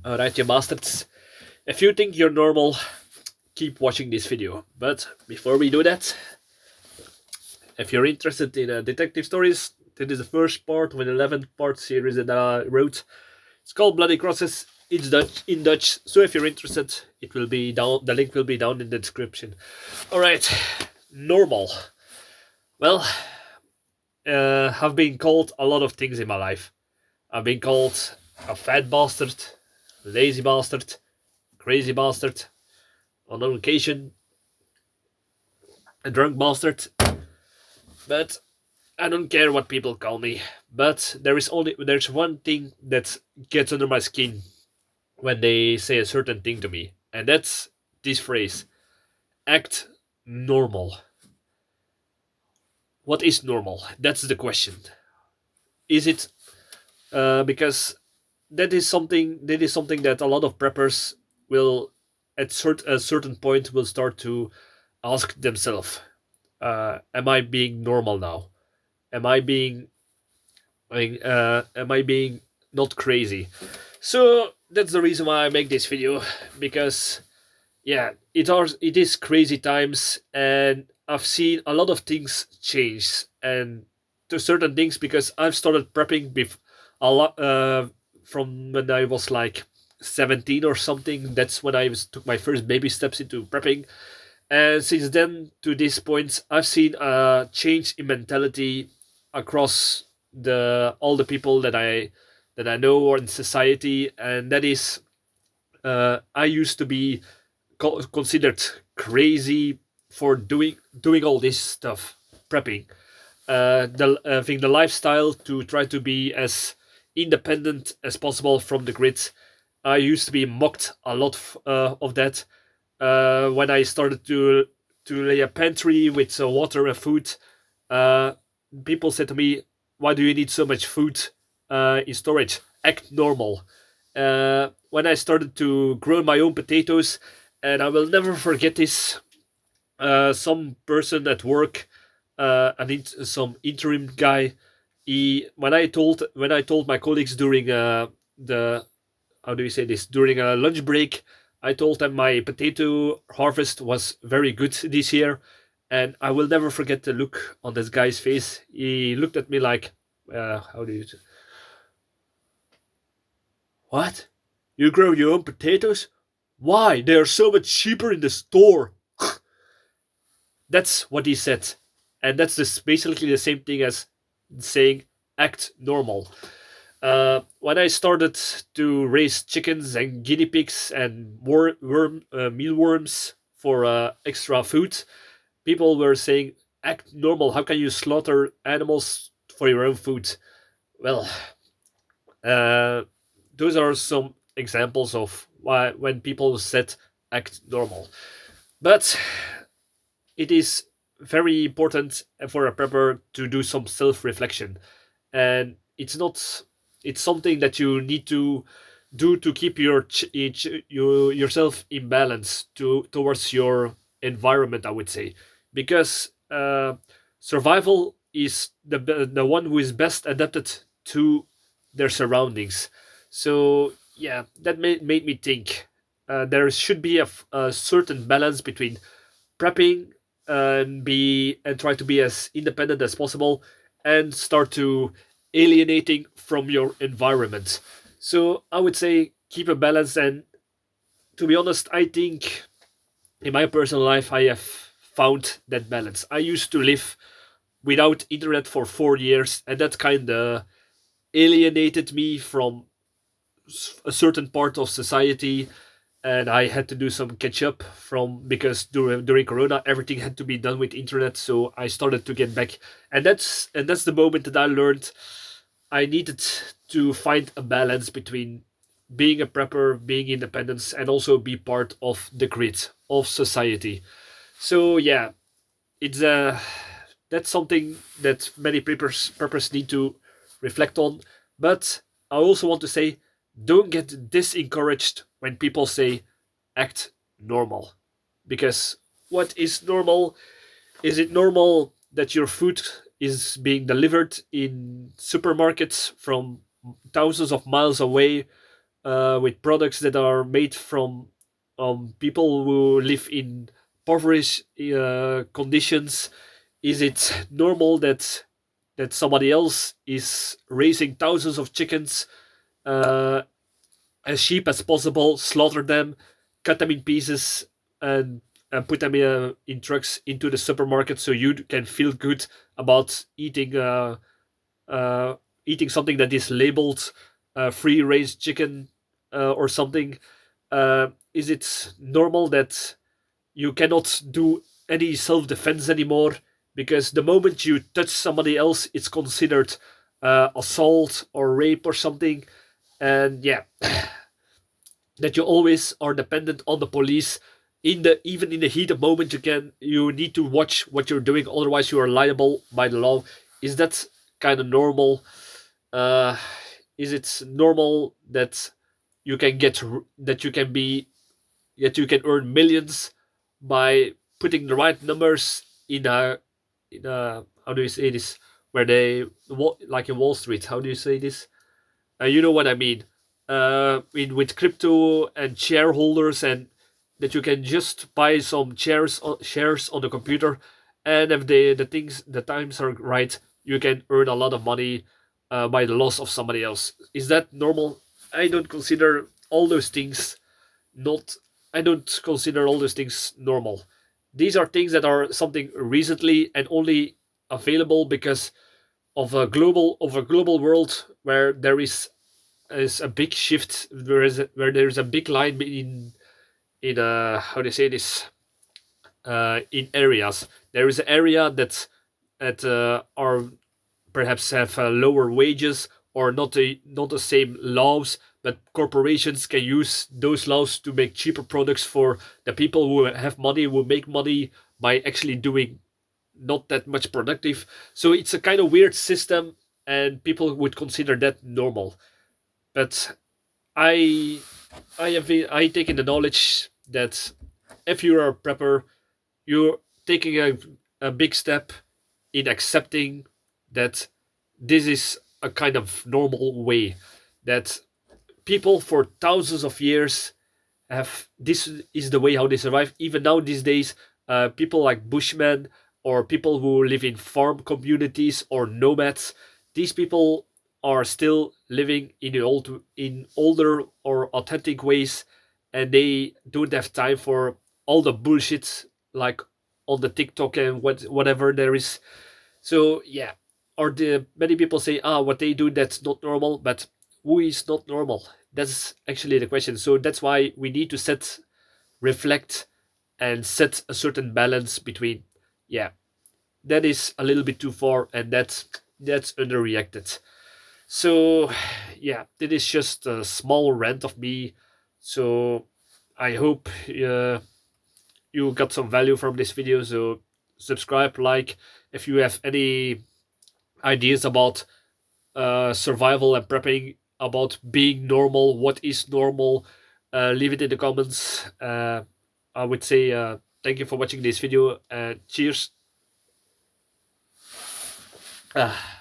Alright, you bastards. If you think you're normal, keep watching this video. But before we do that, if you're interested in detective stories, this is the first part of an 11-part series that I wrote. It's called Bloody Crosses. It's Dutch in Dutch, so if you're interested, it will be down. The link will be down in the description. Alright, normal. Well, I've been called a lot of things in my life. I've been called a fat bastard, lazy bastard, crazy bastard, on one occasion, a drunk bastard. But I don't care what people call me. But there's one thing that gets under my skin when they say a certain thing to me, and that's this phrase: act normal. What is normal? That's the question. Is it because that is something that a lot of preppers will at a certain point will start to ask themselves, am I being normal now? Am I being am I being not crazy? So that's the reason why I make this video, because yeah, it is crazy times, and I've seen a lot of things change, and to certain things, because I've started prepping a lot from when I was like 17 or something. That's when took my first baby steps into prepping, and since then to this point, I've seen a change in mentality across the all the people that I know or in society, and that is, I used to be considered crazy for doing all this stuff, prepping. I think the lifestyle to try to be as independent as possible from the grid. I used to be mocked a lot of that. When I started to lay a pantry with water and food, uh, people said to me, "Why do you need so much food in storage? Act normal." When I started to grow my own potatoes, and I will never forget this. Some person at work, some interim guy, he when I told my colleagues during the how do you say this, during a lunch break, I told them my potato harvest was very good this year, and I will never forget the look on this guy's face. He looked at me like, how do you what? You grow your own potatoes? Why? They are so much cheaper in the store. That's what he said. And that's basically the same thing as saying act normal. When I started to raise chickens and guinea pigs and mealworms for extra food, people were saying, act normal. How can you slaughter animals for your own food? Well, uh, those are some examples of why when people said act normal. But it is very important for a prepper to do some self-reflection, and it's something that you need to do to keep yourself in balance towards your environment, I would say, because survival is the one who is best adapted to their surroundings. So yeah, that made me think, there should be a certain balance between prepping and try to be as independent as possible, and start to alienating from your environment. So I would say keep a balance, and to be honest, I think in my personal life I have found that balance. I used to live without internet for 4 years, and that kind of alienated me from a certain part of society, and I had to do some catch up from, because during Corona everything had to be done with internet. So I started to get back, and that's the moment that I learned I needed to find a balance between being a prepper, being independent, and also be part of the grid of society. So yeah, it's that's something that many preppers need to reflect on. But I also want to say, don't get disencouraged when people say act normal, because what is normal? Is it normal that your food is being delivered in supermarkets from thousands of miles away, with products that are made from people who live in impoverished conditions? Is it normal that somebody else is raising thousands of chickens uh, as cheap as possible, slaughter them, cut them in pieces, and put them in trucks into the supermarket so you can feel good about uh, eating something that is labeled free range chicken or something? Is it normal that you cannot do any self defense anymore because the moment you touch somebody else, it's considered assault or rape or something? And yeah, that you always are dependent on the police. Even in the heat of moment, you need to watch what you're doing, otherwise you are liable by the law. Is that kind of normal? uh is it normal that you can get that you can be that you can earn millions by putting the right numbers in a how do you say this, where like in Wall Street, how do you say this? You know what I mean. With crypto and shareholders, and that you can just buy some shares on the computer, and if the times are right, you can earn a lot of money by the loss of somebody else. Is that normal? I don't consider all those things not. I don't consider all those things normal. These are things that are something recently and only available because of a global world where there is a big shift. Where there is a big line in how do you say this, in areas. There is an area that are perhaps have lower wages or not the same laws, but corporations can use those laws to make cheaper products for the people who have money, who make money by actually doing not that much productive. So it's a kind of weird system, and people would consider that normal. But I I take in the knowledge that if you are a prepper, you're taking a big step in accepting that this is a kind of normal way, that people for thousands of years have this is the way how they survive. Even now these days, people like bushmen or people who live in farm communities or nomads, these people are still living in older or authentic ways, and they don't have time for all the bullshit like on the TikTok and whatever there is. So yeah, or the many people say, what they do, that's not normal. But who is not normal? That's actually the question. So that's why we need to reflect, and set a certain balance between, yeah, that is a little bit too far, and that's underreacted. So yeah, that is just a small rant of me. So I hope you got some value from this video. So subscribe, like, if you have any ideas about survival and prepping, about being normal, what is normal, leave it in the comments. I would say thank you for watching this video, and cheers. Ah.